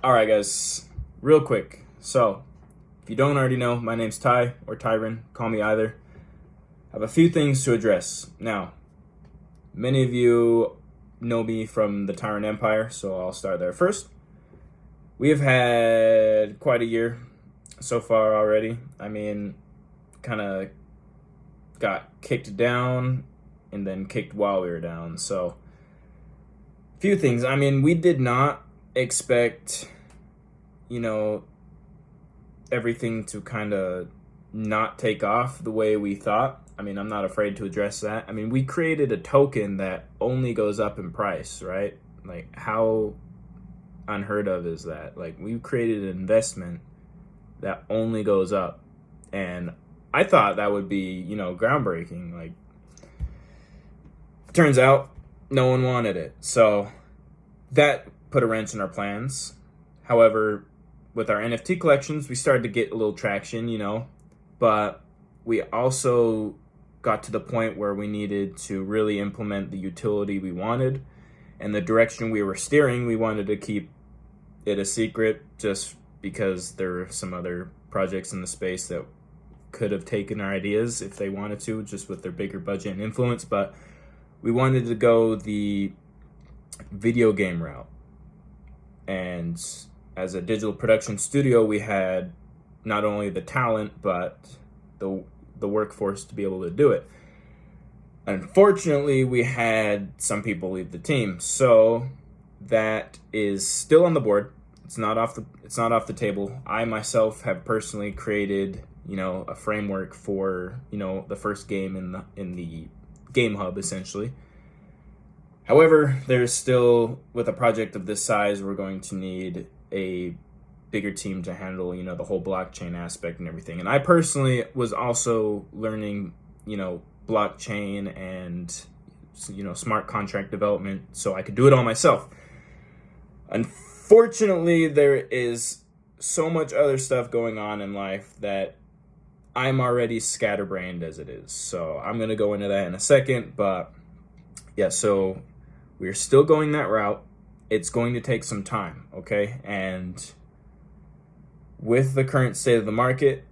All right, guys, real quick. So, if you don't already know, my name's Ty or Tyrant. Call me either. I have a few things to address. Now, many of you know me from the Tyrant Empire, so I'll start there first. We have had quite a year so far already. I mean, kind of got kicked down and then kicked while we were down. So, few things. I mean, we did not expect, everything to kind of not take off the way we thought. I mean, I'm not afraid to address that. I mean, we created a token that only goes up in price, right? Like, how unheard of is that? Like, we created an investment that only goes up. And I thought that would be, groundbreaking. Like, turns out no one wanted it. So that put a wrench in our plans. However, with our NFT collections, we started to get a little traction, but we also got to the point where we needed to really implement the utility we wanted, and the direction we were steering, we wanted to keep it a secret just because there were some other projects in the space that could have taken our ideas if they wanted to, just with their bigger budget and influence. But we wanted to go the video game route. And as a digital production studio, we had not only the talent, but the workforce to be able to do it. Unfortunately, we had some people leave the team. So that is still on the board. It's not off the table. I myself have personally created, a framework for, the first game in the game hub, essentially. However, there's still, with a project of this size, we're going to need a bigger team to handle, the whole blockchain aspect and everything. And I personally was also learning, blockchain and, smart contract development so I could do it all myself. Unfortunately, there is so much other stuff going on in life that I'm already scatterbrained as it is. So I'm going to go into that in a second. But yeah, so we're still going that route. It's going to take some time, okay? And with the current state of the market,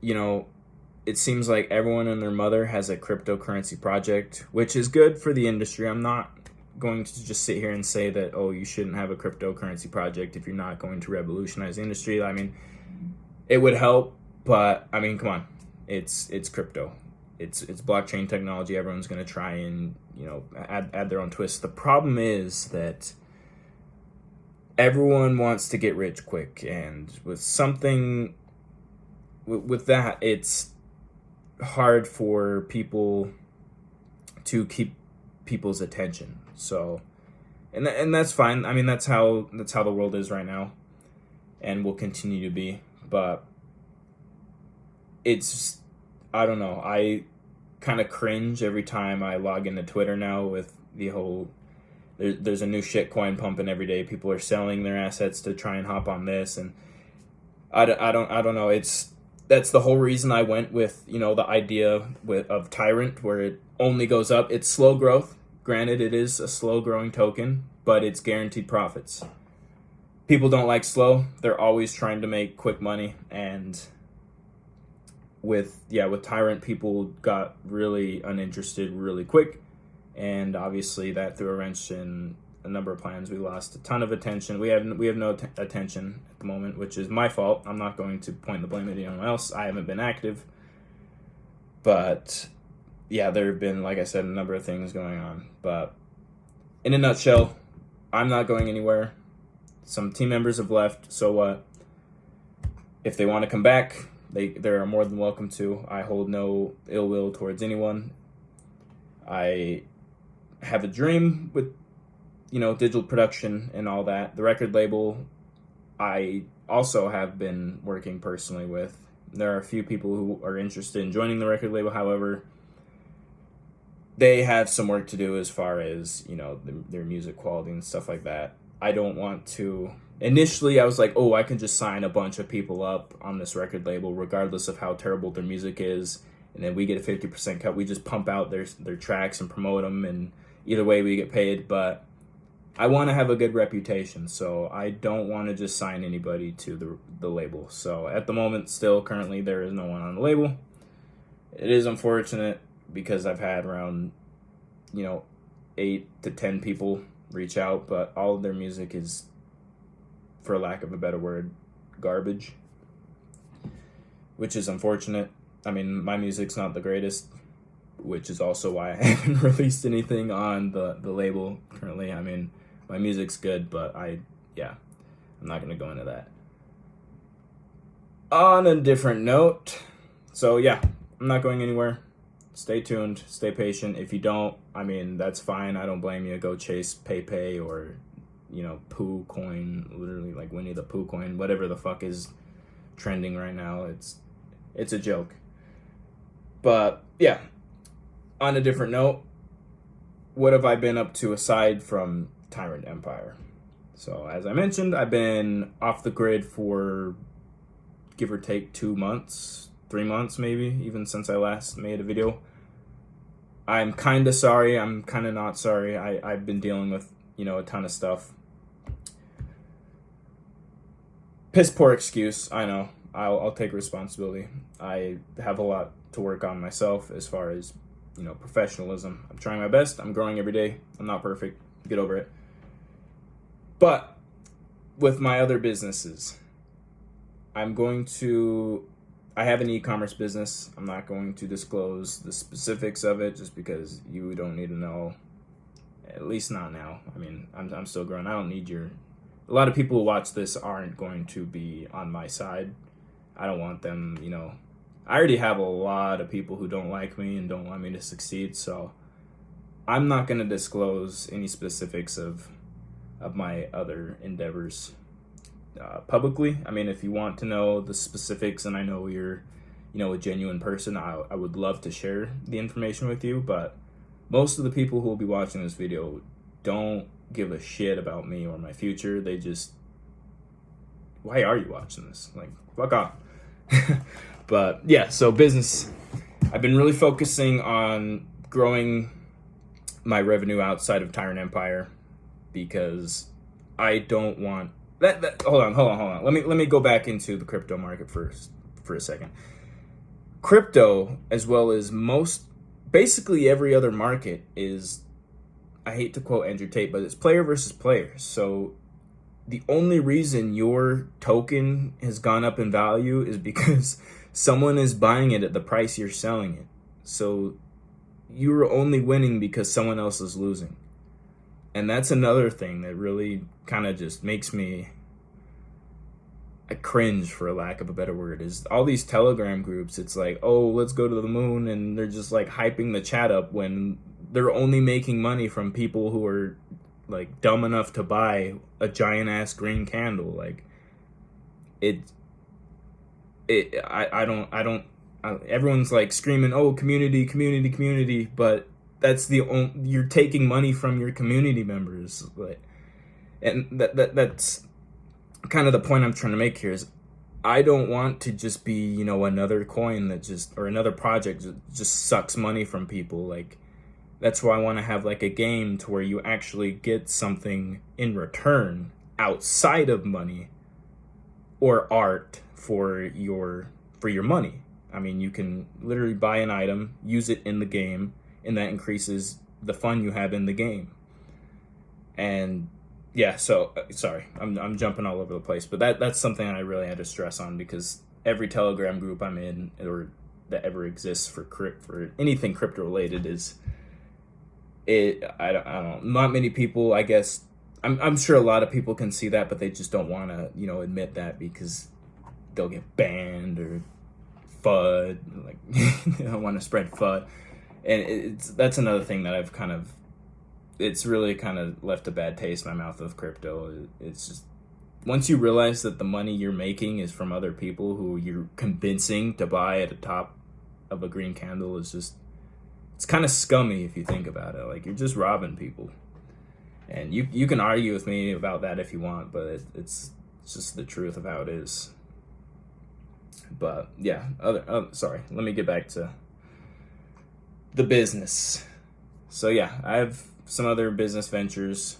it seems like everyone and their mother has a cryptocurrency project, which is good for the industry. I'm not going to just sit here and say that, you shouldn't have a cryptocurrency project if you're not going to revolutionize the industry. I mean, it would help, but I mean, come on, it's crypto. It's blockchain technology. Everyone's going to try and, add their own twist. The problem is that everyone wants to get rich quick. And with that, it's hard for people to keep people's attention. So, and that's fine. I mean, that's how the world is right now, and will continue to be. But it's, I don't know. I kind of cringe every time I log into Twitter now with the whole, there's a new shit coin pumping every day. People are selling their assets to try and hop on this. And I don't know. That's the whole reason I went with, the idea of Tyrant, where it only goes up. It's slow growth. Granted, it is a slow growing token, but it's guaranteed profits. People don't like slow. They're always trying to make quick money. And with Tyrant, people got really uninterested really quick. And obviously that threw a wrench in a number of plans. We lost a ton of attention. We have no attention at the moment, which is my fault. I'm not going to point the blame at anyone else. I haven't been active. But yeah, there have been, like I said, a number of things going on. But in a nutshell, I'm not going anywhere. Some team members have left, so what? If they want to come back, they are more than welcome to. I hold no ill will towards anyone. I have a dream with, digital production and all that. The record label, I also have been working personally with. There are a few people who are interested in joining the record label. However, they have some work to do as far as, their music quality and stuff like that. I don't want to. Initially, I was like, I can just sign a bunch of people up on this record label, regardless of how terrible their music is. And then we get a 50% cut. We just pump out their tracks and promote them. And either way, we get paid. But I want to have a good reputation, so I don't want to just sign anybody to the label. So at the moment, still currently, there is no one on the label. It is unfortunate because I've had around, 8 to 10 people reach out, but all of their music is, for lack of a better word, garbage, which is unfortunate. I mean, my music's not the greatest, which is also why I haven't released anything on the label currently. I mean, my music's good, but I'm not going to go into that. On a different note, so yeah, I'm not going anywhere. Stay tuned, stay patient. If you don't, I mean, that's fine. I don't blame you. Go chase Pay or, Pooh coin, literally like Winnie the Pooh coin, whatever the fuck is trending right now. It's a joke. But yeah, on a different note, what have I been up to aside from Tyrant Empire? So as I mentioned, I've been off the grid for give or take 2 months, 3 months maybe, even since I last made a video. I'm kind of sorry. I'm kind of not sorry. I've been dealing with, a ton of stuff. Piss poor excuse, I know. I'll take responsibility. I have a lot to work on myself as far as, professionalism. I'm trying my best. I'm growing every day. I'm not perfect. Get over it. But with my other businesses, I have an e-commerce business. I'm not going to disclose the specifics of it just because you don't need to know, at least not now. I mean, I'm still growing. I don't need a lot of people who watch this aren't going to be on my side. I don't want them, I already have a lot of people who don't like me and don't want me to succeed, so I'm not going to disclose any specifics of my other endeavors publicly. I mean, if you want to know the specifics and I know you're, a genuine person, I would love to share the information with you, but most of the people who will be watching this video don't give a shit about me or my future. They just, why are you watching this? Like, fuck off. But yeah, so business, I've been really focusing on growing my revenue outside of Tyrant Empire because I don't want hold on. Let me go back into the crypto market first for a second. Crypto, as well as basically every other market, is, I hate to quote Andrew Tate, but it's player versus player. So the only reason your token has gone up in value is because someone is buying it at the price you're selling it. So you're only winning because someone else is losing. And that's another thing that really kind of just makes me cringe, for a lack of a better word, is all these Telegram groups. It's like, oh, let's go to the moon, and they're just like hyping the chat up when they're only making money from people who are like dumb enough to buy a giant ass green candle. Like everyone's like screaming, oh, community, but that's you're taking money from your community members. And that's kind of the point I'm trying to make here is I don't want to just be, another coin or another project that just sucks money from people. Like, that's why I want to have like a game to where you actually get something in return outside of money or art for your money. I mean, you can literally buy an item, use it in the game, and that increases the fun you have in the game. And yeah, so sorry, I'm jumping all over the place, but that's something I really had to stress on because every Telegram group I'm in or that ever exists for anything crypto related I don't know, not many people, I guess. I'm sure a lot of people can see that, but they just don't want to admit that because they'll get banned or FUD, like they don't want to spread FUD. And that's another thing that it's really kind of left a bad taste in my mouth with crypto. It's just, once you realize that the money you're making is from other people who you're convincing to buy at the top of a green candle, it's kind of scummy if you think about it. Like, you're just robbing people. And you can argue with me about that if you want, but it's just the truth of how it is. But yeah, sorry, let me get back to the business. So yeah, I have some other business ventures.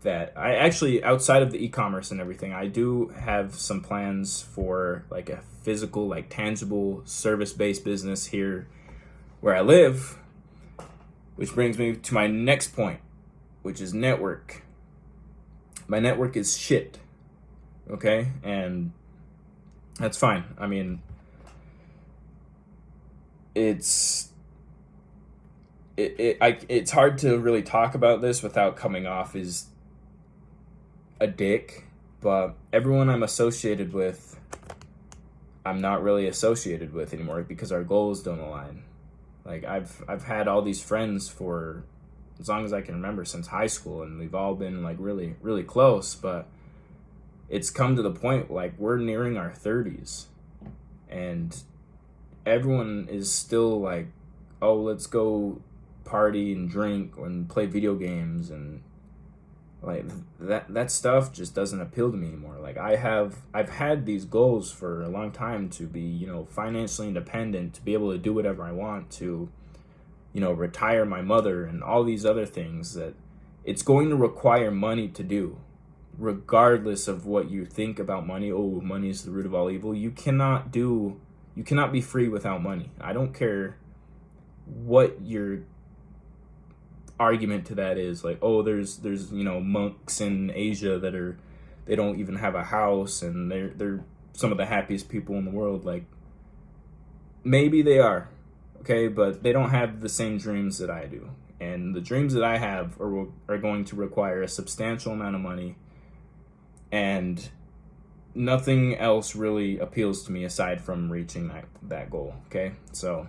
that I actually, outside of the e-commerce and everything, I do have some plans for like a physical, like tangible service-based business here where I live, which brings me to my next point, which is network. My network is shit, okay? And that's fine. I mean, it's hard to really talk about this without coming off as a dick, but everyone I'm associated with, I'm not really associated with anymore because our goals don't align. Like I've had all these friends for as long as I can remember, since high school, and we've all been like really, really close, but it's come to the point like we're nearing our 30s and everyone is still like, oh, let's go party and drink and play video games, and like that stuff just doesn't appeal to me anymore. Like I've had these goals for a long time to be, you know, financially independent, to be able to do whatever I want, to, you know, retire my mother and all these other things that it's going to require money to do, regardless of what you think about money. Oh, money is the root of all evil. You cannot be free without money. I don't care what your argument to that is. Like, oh, there's you know, monks in Asia they don't even have a house and they're some of the happiest people in the world. Like, maybe they are, okay, but they don't have the same dreams that I do. And the dreams that I have are going to require a substantial amount of money, and nothing else really appeals to me aside from reaching that goal, okay? So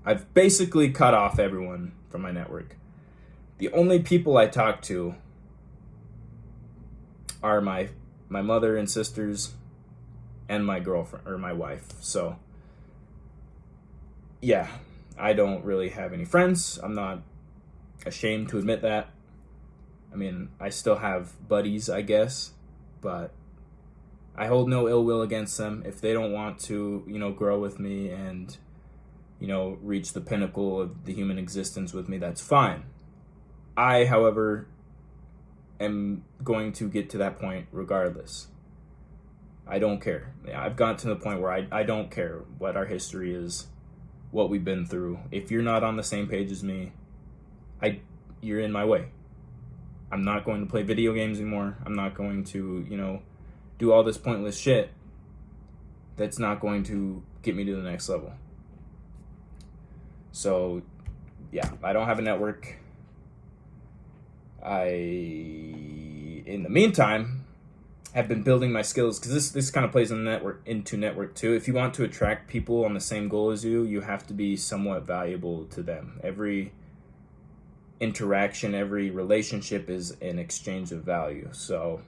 I've basically cut off everyone from my network. The only people I talk to are my mother and sisters and my girlfriend or my wife. So yeah, I don't really have any friends. I'm not ashamed to admit that. I mean, I still have buddies, I guess, but I hold no ill will against them. If they don't want to, you know, grow with me and, you know, reach the pinnacle of the human existence with me, that's fine. I, however, am going to get to that point regardless. I don't care. I've gotten to the point where I don't care what our history is, what we've been through. If you're not on the same page as me, you're in my way. I'm not going to play video games anymore. I'm not going to, you know, do all this pointless shit that's not going to get me to the next level. So, yeah, I don't have a network. In the meantime, have been building my skills, because this kind of plays into network too. If you want to attract people on the same goal as you, you have to be somewhat valuable to them. Every interaction, every relationship is an exchange of value. So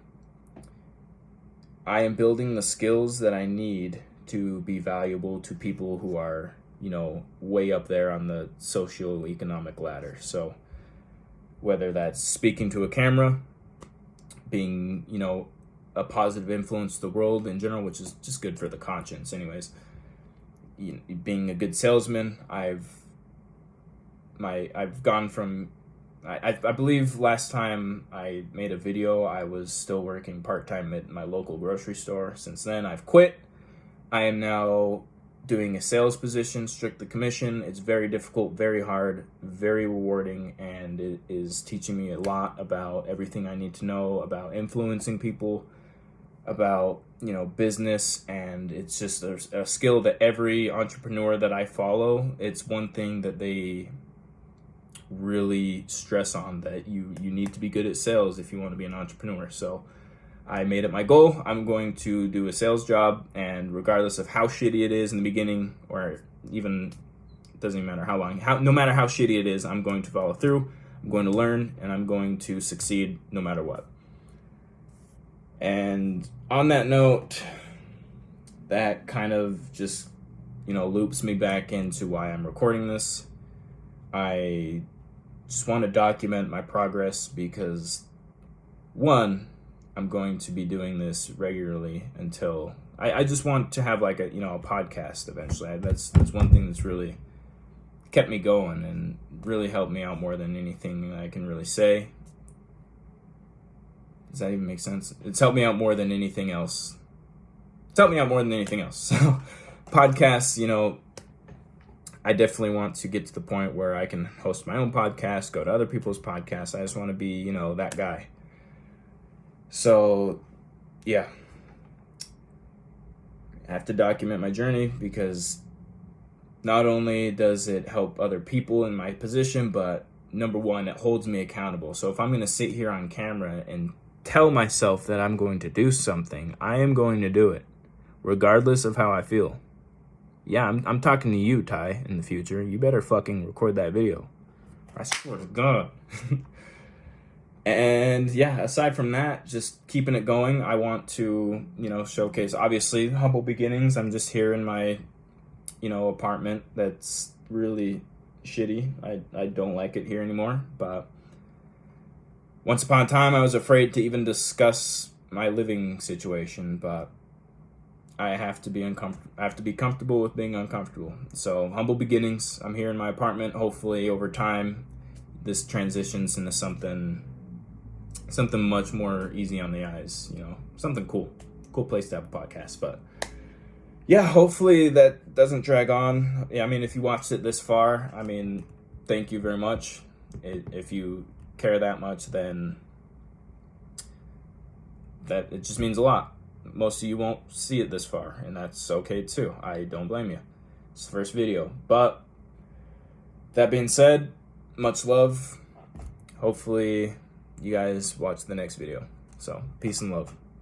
I am building the skills that I need to be valuable to people who are, you know, way up there on the socioeconomic ladder. So whether that's speaking to a camera, being, you know, a positive influence to the world in general, which is just good for the conscience anyways. You know, being a good salesman, I've gone from, I believe last time I made a video, I was still working part-time at my local grocery store. Since then, I've quit. I am now doing a sales position, strictly commission. It's very difficult, very hard, very rewarding, and it is teaching me a lot about everything I need to know about influencing people, about, you know, business. And it's just a skill that every entrepreneur that I follow, it's one thing that they really stress on, that you need to be good at sales if you want to be an entrepreneur. So I made it my goal. I'm going to do a sales job, and regardless of how shitty it is in the beginning, or even, it doesn't even matter how long, no matter how shitty it is, I'm going to follow through. I'm going to learn, and I'm going to succeed no matter what. And on that note, that kind of just, you know, loops me back into why I'm recording this. I just want to document my progress because, one, I'm going to be doing this regularly until I just want to have like a, you know, a podcast eventually. That's one thing that's really kept me going and really helped me out more than anything I can really say. Does that even make sense? It's helped me out more than anything else. So, podcasts, I definitely want to get to the point where I can host my own podcast, go to other people's podcasts. I just want to be, that guy. So, yeah. I have to document my journey because not only does it help other people in my position, but number one, it holds me accountable. So if I'm going to sit here on camera and tell myself that I'm going to do something, I am going to do it, regardless of how I feel. Yeah, I'm talking to you, Ty, in the future. You better fucking record that video. I swear to God. And yeah, aside from that, just keeping it going. I want to, showcase, obviously, humble beginnings. I'm just here in my, apartment that's really shitty. I don't like it here anymore. But once upon a time, I was afraid to even discuss my living situation. But I have to be comfortable with being uncomfortable. So humble beginnings. I'm here in my apartment. Hopefully, over time, this transitions into something much more easy on the eyes. Something cool place to have a podcast. But yeah, hopefully that doesn't drag on. Yeah, if you watched it this far, thank you very much. If you care that much, then that it just means a lot. Most of you won't see it this far, and that's okay too. I don't blame you. It's the first video. But that being said, much love. Hopefully you guys watch the next video. So, peace and love.